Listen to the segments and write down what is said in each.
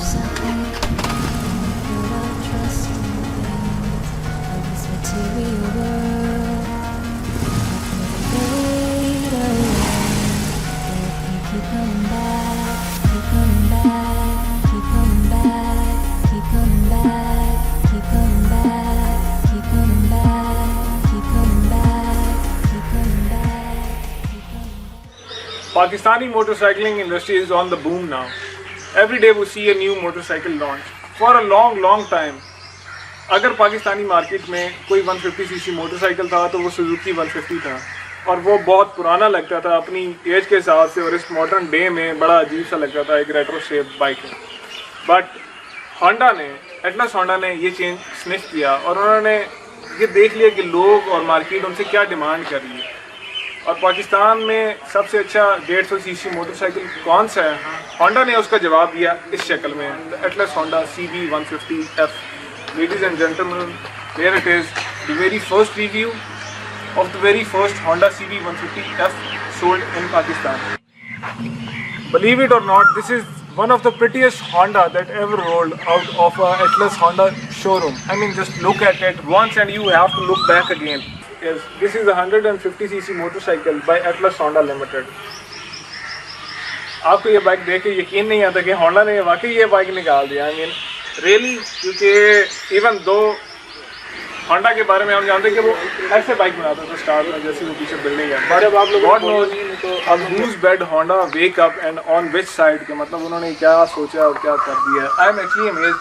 second, put our trust in things of this material world. Fade away, let me keep coming back, keep coming back, keep coming back, keep coming back, keep coming back, keep coming back, keep coming back, keep coming back, keep coming back. Pakistani motorcycling industry is on the boom now. Every day we see a new motorcycle launch. For a long time, अगर Pakistani market में कोई 150cc motorcycle था तो वो Suzuki 150 था और वो बहुत पुराना लगता था अपनी एज के हिसाब से और इस मॉडर्न डे में बड़ा अजीब सा लगता था, एक रेट्रो शेप बाइक है। बट होंडा ने, एटलस होंडा ने ये चेंज स्निफ किया और उन्होंने ये देख लिया कि लोग और मार्केट उनसे क्या डिमांड कर रही है और पाकिस्तान में सबसे अच्छा 150cc मोटरसाइकिल कौन सा है। होंडा ने उसका जवाब दिया इस शक्ल में, the Atlas Honda CB150F। Ladies and gentlemen, here it is, the very first review of the very first Honda CB150F sold in Pakistan. Believe it or not, this is one of the prettiest Honda that ever rolled out of a Atlas Honda showroom. I mean, just look at it once and you have to look back again. Yes, this is a 150cc motorcycle by Atlas Honda Limited. आपको ये bike देख के यकीन नहीं आता कि Honda ने वाकई ये बाइक निकाल दिया। आई मीन रियली, क्योंकि इवन दो होंडा के बारे में हम जानते हैं कि वो ऐसे बाइक बनाता था स्टार में, जैसे वो पीछे बिल्डिंग है। बट अब आप लोग गॉड नोज अब whose bed Honda wake up and on which side के, मतलब उन्होंने क्या सोचा और क्या कर दिया। I am actually amazed.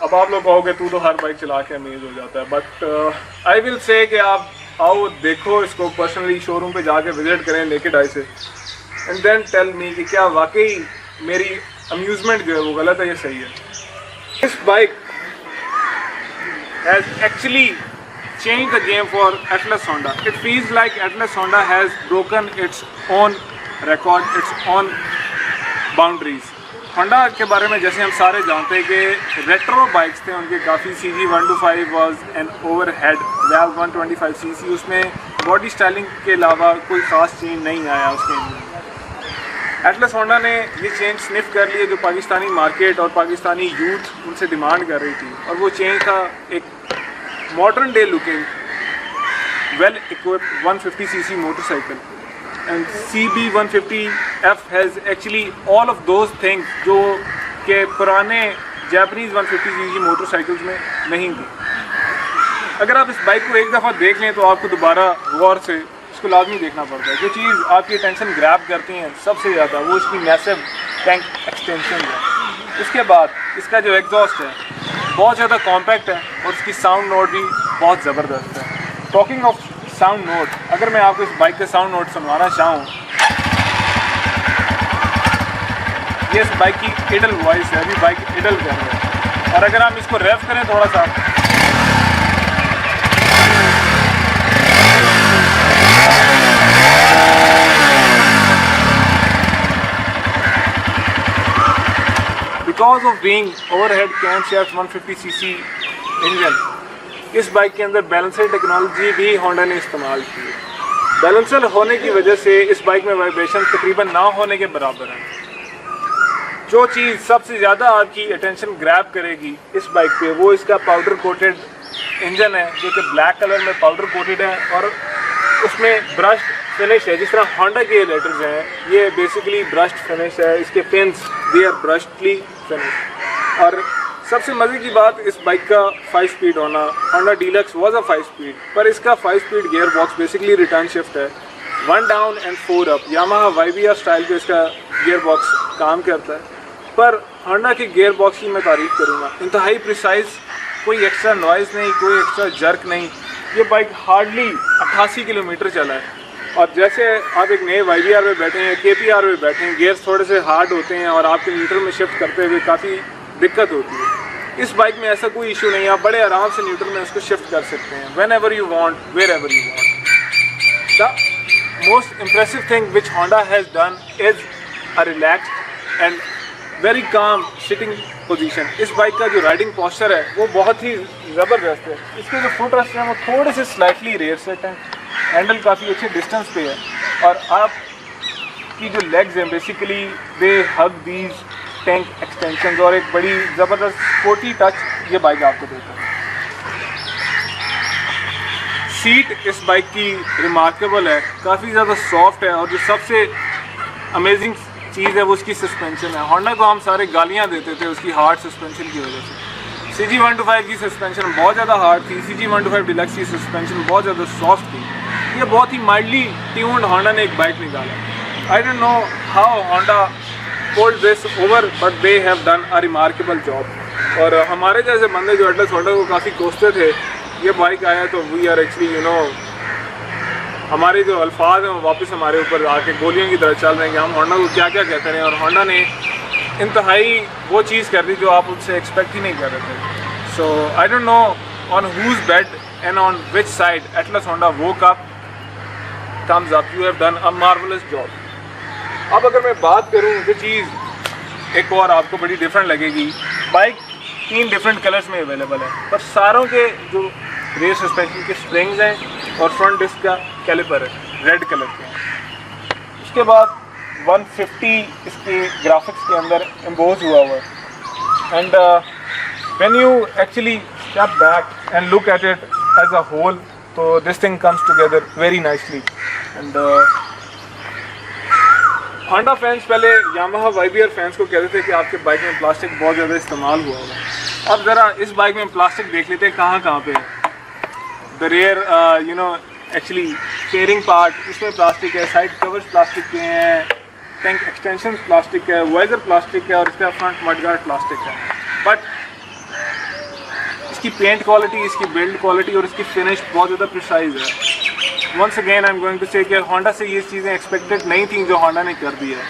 अब आप लोग कहोगे तू तो हर बाइक चला के अमेज हो जाता है, बट आई विल से कि आप आओ देखो इसको पर्सनली, शोरूम पे जाके विजिट करें नेकेड आई से, एंड देन टेल मी कि क्या वाकई मेरी अम्यूजमेंट जो है वो गलत है या सही है। This bike has actually changed the game for Atlas Honda. It feels like Atlas Honda has broken its own record, its own boundaries. Honda के बारे में जैसे हम सारे जानते हैं कि रेट्रो बाइक्स थे उनके काफ़ी। CG125 was an overhead valve 125cc, उसमें बॉडी स्टाइलिंग के अलावा कोई ख़ास चेंज नहीं आया उसके अंदर। एटलस होंडा ने ये चेंज स्निफ कर लिए जो पाकिस्तानी मार्केट और पाकिस्तानी यूथ उनसे डिमांड कर रही थी, और वो चेंज था एक modern day looking well equipped 150cc motorcycle. And CB150F has actually all of those things जो कि पुराने जापानीज़ 150cc मोटरसाइकिल्स में नहीं थी। अगर आप इस बाइक को एक दफ़ा देख लें तो आपको दोबारा गौर से इसको लाजमी देखना पड़ता है। जो चीज़ आपकी अटेंशन ग्रैब करती हैं सबसे ज़्यादा वो इसकी मैसिव टैंक एक्सटेंशन है। उसके बाद इसका जो एग्जॉस्ट है बहुत ज़्यादा कॉम्पैक्ट है और इसकी साउंड नोट भी बहुत ज़बरदस्त है। टॉकिंग ऑफ साउंड नोट, अगर मैं आपको इस बाइक का साउंड नोट सुनवाना चाहूँ, ये इस बाइक की इडल वॉइस है, अभी बाइक इडल कर रही है। और अगर हम इसको रेव करें थोड़ा सा, because of being overhead camshaft 150cc engine, इस बाइक के अंदर बैलेंसर टेक्नोलॉजी भी होंडा ने इस्तेमाल की है। बैलेंसर होने की वजह से इस बाइक में वाइब्रेशन तकरीबन ना होने के बराबर है। जो चीज़ सबसे ज़्यादा आपकी अटेंशन ग्रैब करेगी इस बाइक पे वो इसका पाउडर कोटेड इंजन है, जो कि ब्लैक कलर में पाउडर कोटेड है और उसमें ब्रश फिनिश है। जिस तरह होंडा के लेटर्स हैं ये बेसिकली ब्रश्ड फिनिश है, इसके पिन्स दे आर ब्रश्डली फिनिश। और सबसे मज़े की बात इस बाइक का 5 स्पीड होना, Honda deluxe was a 5 speed, पर इसका 5 speed gear box basically return shift है, 1 down and 4 up. Yamaha YBR style पे इसका गियर बॉक्स काम करता है, पर होंडा के गियर बॉक्स की मैं तारीफ़ करूँगा। इंतहाई प्रिसाइज, कोई एक्स्ट्रा नॉइज़ नहीं, कोई एक्स्ट्रा जर्क नहीं। ये बाइक हार्डली 88 किलोमीटर चला है और जैसे आप एक नए YBR में बैठे हैं, KPR में बैठे हैं, गियर्स थोड़े से हार्ड होते हैं और आपके न्यूट्रल में शिफ्ट करते हुए काफ़ी दिक्कत होती है। इस बाइक में ऐसा कोई इशू नहीं है, आप बड़े आराम से न्यूट्रल में उसको शिफ्ट कर सकते हैं whenever you want, wherever you want. The most impressive thing which Honda has done is a relaxed and very calm sitting position. इस बाइक का जो राइडिंग पोस्चर है वो बहुत ही ज़बरदस्त है। इसके जो फुट रेस्ट हैं वो थोड़े से स्लाइटली रेयर सेट हैं, हैंडल काफ़ी अच्छे डिस्टेंस पे है और आप की जो लेग्स हैं basically they hug these tank extension और एक बड़ी ज़बरदस्त स्पोर्टी टच ये बाइक आपको देता है। सीट इस बाइक की रिमार्केबल है, काफ़ी ज़्यादा सॉफ्ट है और जो सबसे अमेजिंग चीज़ है वो उसकी सस्पेंशन है। होंडा को हम सारे गालियाँ देते थे उसकी हार्ड सस्पेंशन की वजह से। CG125 की सस्पेंशन बहुत ज़्यादा हार्ड थी, CG125 डिलक्स की सस्पेंशन बहुत ज़्यादा सॉफ्ट थी। ये बहुत ही माइल्डली ट्यून्ड होंडा ने एक बाइक निकाला। आई don't know how Honda pulled this over but they have done a remarkable job. और हमारे जैसे बंदे जो एटलस होंडा को काफ़ी कोसते थे, ये बाइक आया तो वी आर एक्चुअली हमारे जो अल्फाज हैं वो वापस हमारे ऊपर आके गोलियों की तरह चल रहे हैं कि हम होंडा को क्या क्या कहते रहे, और होंडा ने इंतहाई वो चीज़ कर दी जो आप उससे एक्सपेक्ट ही नहीं कर रहे थे। So I don't know on whose bed and on which side Atlas Honda woke up, thumbs up, you have done a marvelous job। अब अगर मैं बात करूँ जो चीज़ एक और आपको बड़ी डिफरेंट लगेगी, बाइक 3 डिफरेंट कलर्स में अवेलेबल है, पर सारों के जो रेयर सस्पेंशन के स्प्रिंग्स हैं और फ्रंट डिस्क का कैलिपर है रेड कलर के हैं। उसके बाद 150 इसके ग्राफिक्स के अंदर एम्बोज हुआ हुआ है। And when you actually step back and look at it as a whole, तो this thing comes together very nicely. And Honda fans पहले यामाहा YBR फैंस को कहते थे कि आपके बाइक में प्लास्टिक बहुत ज़्यादा इस्तेमाल हुआ है। अब ज़रा इस बाइक में प्लास्टिक देख लेते हैं कहाँ पे है। The rear actually steering part इसमें प्लास्टिक है, साइड कवर्स प्लास्टिक के हैं, टैंक एक्सटेंशन प्लास्टिक है, वाइजर प्लास्टिक है और इसका फ्रंट मडगार्ड प्लास्टिक है। बट इसकी पेंट क्वालिटी, इसकी बिल्ड क्वालिटी और इसकी फिनिश बहुत ज़्यादा प्रिसाइज है। Once again I am going to say कि होंडा से ये चीज़ें एक्सपेक्टेड नहीं थी जो होंडा ने कर दी है।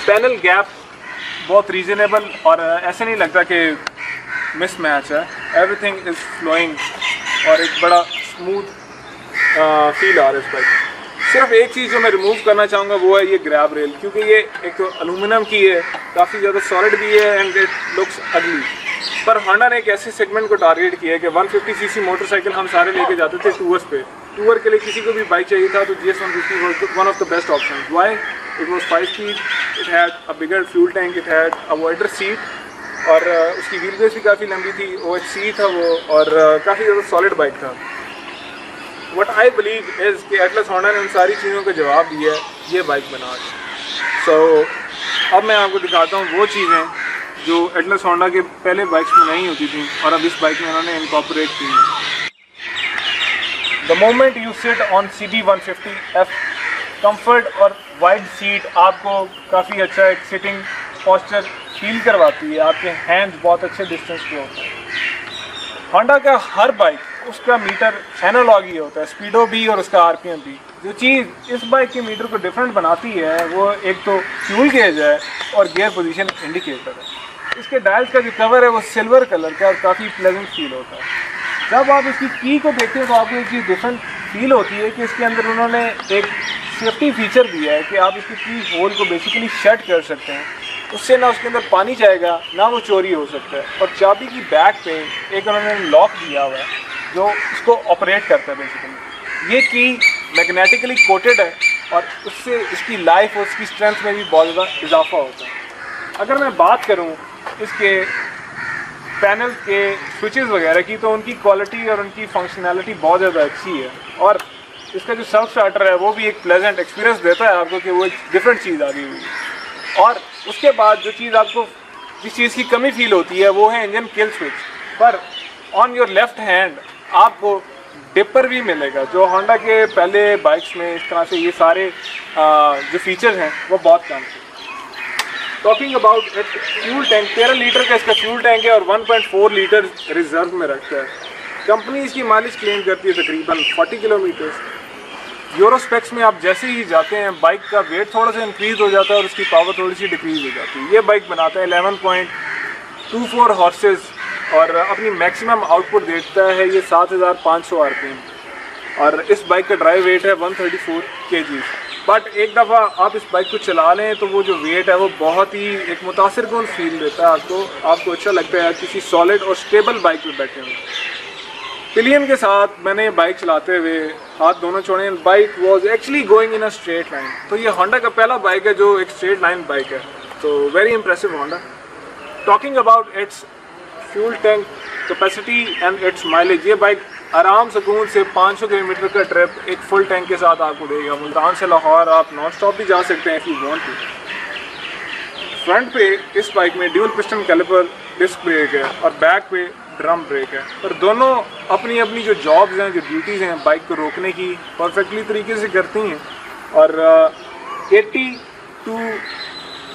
पैनल गैप बहुत रीजनेबल और ऐसे नहीं लगता कि मिसमैच है, एवरीथिंग इज़ फ्लोइंग और एक बड़ा स्मूथ फील आ रहा है इस बाइक। सिर्फ एक चीज़ जो मैं रिमूव करना चाहूँगा वो है ये ग्रैब रेल, क्योंकि ये एक तो एलुमिनियम की है, काफ़ी ज़्यादा सॉलिड भी है एंड इट लुक्स अगली। पर होंडा ने एक ऐसे सेगमेंट को टारगेट किया है कि 150cc मोटरसाइकिल हम सारे लेके जाते थे टूर्स पे। टूर के लिए किसी को भी बाइक चाहिए था तो GS150 was one of the best options. Why? It was 5 speed, it had a bigger fuel tank, it had a wider seat और उसकी व्हील बेस भी काफ़ी लंबी थी, OHC था वो और काफ़ी ज़्यादा सॉलिड बाइक था। What I believe is कि एटलस होंडा ने उन सारी चीज़ों का जवाब दिया है ये बाइक बना के। So अब मैं आपको दिखाता हूँ वो चीज़ें जो एटलस होंडा के पहले बाइक्स में नहीं होती थी और अब इस बाइक में उन्होंने इनकॉर्पोरेट की है। The moment you sit on CB150F, comfort और वाइड सीट आपको काफ़ी अच्छा एक सिटिंग पोस्चर फील करवाती है, आपके हैंड्स बहुत अच्छे डिस्टेंस पे होते हैं। होंडा का हर बाइक उसका मीटर एनालॉग ही होता है, स्पीडो भी और उसका RPM भी। जो चीज़ इस बाइक के मीटर को डिफरेंट बनाती है वो एक तो फ्यूल गेज है और गियर पोजीशन इंडिकेटर है। इसके डायल्स का जो कवर है वो सिल्वर कलर का और काफ़ी प्लेजेंट फील होता है। जब आप इसकी की को देखते हैं तो आपको एक चीज़ डिफरेंट फील होती है कि इसके अंदर उन्होंने एक सेफ्टी फीचर दिया है कि आप इसकी की होल को बेसिकली शट कर सकते हैं, उससे ना उसके अंदर पानी जाएगा ना वो चोरी हो सकता है। और चाबी की बैक पे एक उन्होंने लॉक दिया हुआ है जो इसको ऑपरेट करता है बेसिकली। ये की मैग्नेटिकली कोटेड है और उससे इसकी लाइफ और उसकी स्ट्रेंथ में भी बहुत ज़्यादा इजाफा होता है। अगर मैं बात करूँ इसके पैनल के स्विचेस वगैरह की तो उनकी क्वालिटी और उनकी फंक्शनैलिटी बहुत ज़्यादा अच्छी है और इसका जो सेल्फ स्टार्टर है वो भी एक प्लेजेंट एक्सपीरियंस देता है आपको कि वो एक डिफरेंट चीज़ आ गई हुई है। और उसके बाद जो चीज़ आपको जिस चीज़ की कमी फील होती है वो है इंजन किल स्विच। पर ऑन योर लेफ्ट हैंड आपको डिपर भी मिलेगा जो होंडा के पहले बाइक्स में इस तरह से ये सारे जो फीचर्स हैं वो बहुत कम थे। Talking about it, fuel tank 13 litre का इसका फ्यूल टैंक है और 1.4 लीटर रिजर्व में रखता है। कंपनी इसकी माइलेज क्लेम करती है तकरीबन 40 किलोमीटर। यूरो स्पेक्स में आप जैसे ही जाते हैं बाइक का वेट थोड़ा सा इंक्रीज़ हो जाता है और उसकी पावर थोड़ी सी डिक्रीज़ हो जाती है। ये बाइक बनाता है 11.24 हॉर्सेस और अपनी मैक्सिमम आउटपुट देता है ये 7500 RPM और इस बाइक का ड्राइव वेट है 134 kg। बट एक दफ़ा आप इस बाइक को चला लें तो वो जो वेट है वो बहुत ही एक मुतासिरकुन फील देता है आपको अच्छा लगता है किसी सॉलिड और स्टेबल बाइक में बैठे हुए। पिलियन के साथ मैंने बाइक चलाते हुए हाथ दोनों छोड़े, bike was actually going in a straight line. तो ये होंडा का पहला बाइक है जो एक स्ट्रेट लाइन बाइक है। तो very impressive Honda. Talking about it's fuel tank capacity and it's mileage, ये बाइक आराम सुकून से 500 किलोमीटर का ट्रिप एक फुल टैंक के साथ आपको देगा। मुल्तान से लाहौर आप नॉन स्टॉप भी जा सकते हैं if you want to. Front पे इस बाइक में dual piston caliper disc brake है और बैक पे ड्रम ब्रेक है, पर दोनों अपनी अपनी जो जॉब्स हैं, जो ड्यूटीज़ हैं बाइक को रोकने की परफेक्टली तरीके से करती हैं। और 80 to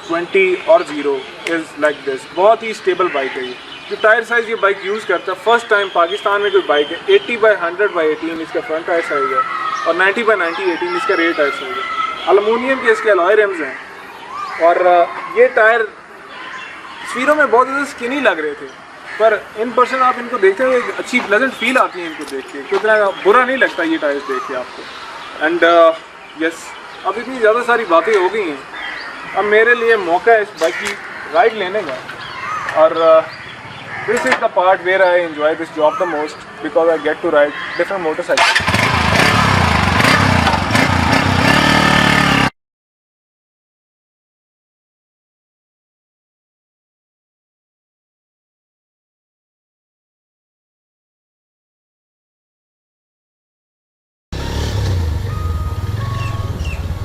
20 और 0 इज़ लाइक दिस, बहुत ही स्टेबल बाइक है ये। जो टायर साइज़ ये बाइक यूज़ करता है, फर्स्ट टाइम पाकिस्तान में कोई बाइक है, 80/100/18 इसका फ्रंट टायर साइज़ है और 90/90/18 इसका रेयर टायर साइज़ है। अलुमिनियम के इसके अलॉय रिम्स हैं और ये टायर तस्वीरों में बहुत ज़्यादा स्किनी लग रहे थे, पर इन पर्सन आप इनको देखते हुए एक अच्छी प्लेजेंट फील आती है इनको देख के, कितना बुरा नहीं लगता ये टायर्स देख के आपको। एंड यस, अब इतनी ज़्यादा सारी बातें हो गई हैं, अब मेरे लिए मौका है इस बाइक की राइड लेने का। और this is the part where I enjoy this job the most because I get to ride different motorcycle.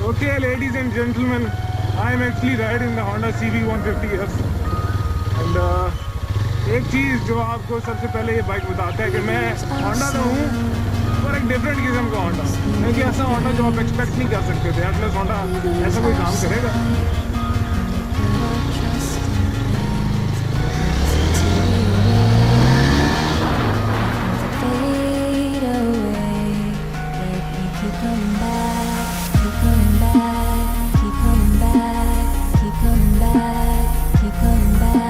Okay, ladies and gentlemen, I am actually riding the Honda CB 150S and एक चीज़ जो आपको सबसे पहले ये bike बताता है कि मैं Honda तो हूँ पर एक डिफरेंट किस्म का Honda, क्योंकि ऐसा Honda जो आप एक्सपेक्ट नहीं कर सकते थे एटलस Honda ऐसा कोई काम करेगा। Fade away, let me keep coming back, keep coming back, keep coming back, keep coming back, keep coming back,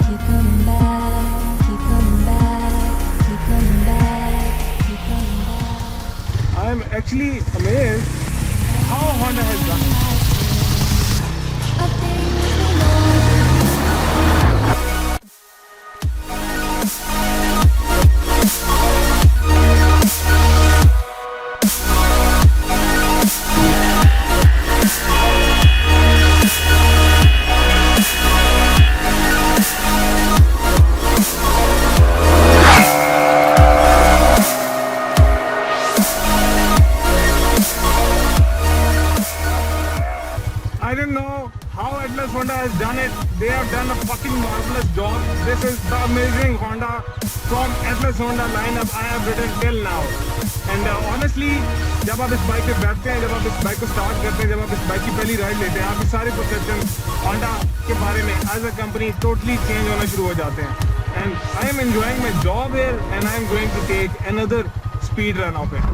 keep coming back, keep coming back, keep coming back, keep coming back. I am actually amazed how Honda has done it. I think we know. I don't know how Atlas Honda has done it. They have done a fucking marvelous job. This is the amazing Honda from Atlas Honda lineup I have ridden till now. And honestly, जब आप इस bike पे बैठते हैं, जब आप इस bike को स्टार्ट करते हैं, जब आप इस बाइक की पहली राइड लेते हैं, आपके सारे परसेप्शन Honda के बारे में as a company totally change होना शुरू हो जाते हैं. And I am enjoying my job here and I am going to take another speed run of it.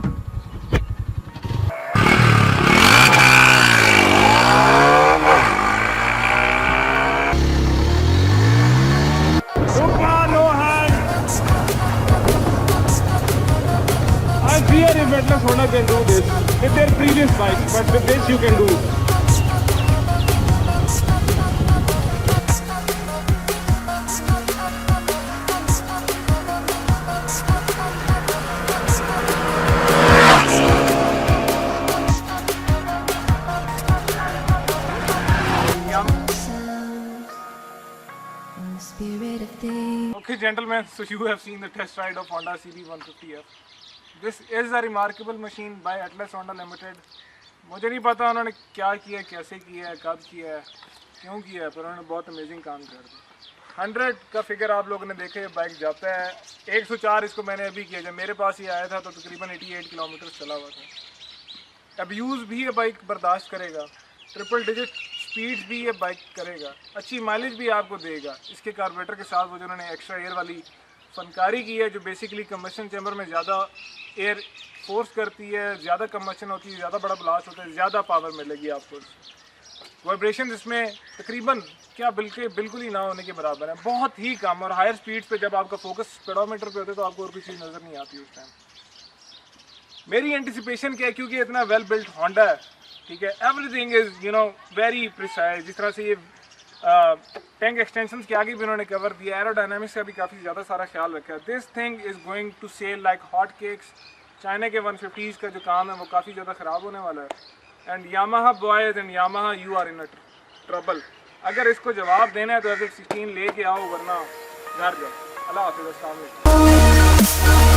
I fear if Atlas Honda can do this with their previous bikes, but with this you can do. In the spirit of things. Okay, gentlemen, so you have seen the test ride of Honda CB 150F. This is a remarkable machine by Atlas Honda Limited. मुझे नहीं पता उन्होंने क्या किया, कैसे किया है, कब किया है, क्यों किया है, पर उन्होंने बहुत अमेजिंग काम कर दिया। 100 का फिगर आप लोगों ने देखे, ये बाइक जाता है 104। इसको मैंने अभी किया, जब मेरे पास ये आया था तो तकरीबन 88 किलोमीटर चला हुआ था। अब्यूज़ भी ये बाइक बर्दाश्त करेगा, ट्रिपल डिजिट स्पीड्स भी ये बाइक करेगा, अच्छी माइलेज भी आपको देगा। इसके कार्बोरेटर के साथ वो जो उन्होंने एक्स्ट्रा एयर वाली फनकारी की है, जो बेसिकली कंबशन चैम्बर में ज़्यादा एयर फोर्स करती है, ज़्यादा कंबशन होती है, ज़्यादा बड़ा ब्लास्ट होता है, ज़्यादा पावर मिलेगी आपको। वाइब्रेशन इसमें तकरीबन क्या बिल्कुल ही ना होने के बराबर है, बहुत ही कम। और हायर स्पीड्स पे जब आपका फोकस स्पीडोमीटर पे होता है तो आपको और कोई चीज़ नज़र नहीं आती उस टाइम। मेरी एंटिसिपेशन क्या है, क्योंकि इतना वेल बिल्ट होंडा है, ठीक है, एवरीथिंग इज़ वेरी प्रिसाइज। जिस तरह से ये टैंक एक्सटेंशंस के आगे भी उन्होंने कवर दिया, एरोडायनामिक्स का भी काफ़ी ज़्यादा सारा ख्याल रखा है। This thing is going to sell like hot cakes. China के 150s का जो काम है वो काफ़ी ज़्यादा ख़राब होने वाला है। And Yamaha boys and Yamaha, you are in a trouble. अगर इसको जवाब देना है तो F16 लेके आओ, वरना घर जाओ। अल्लाह हाफिज़, अस्सलाम वालेकुम।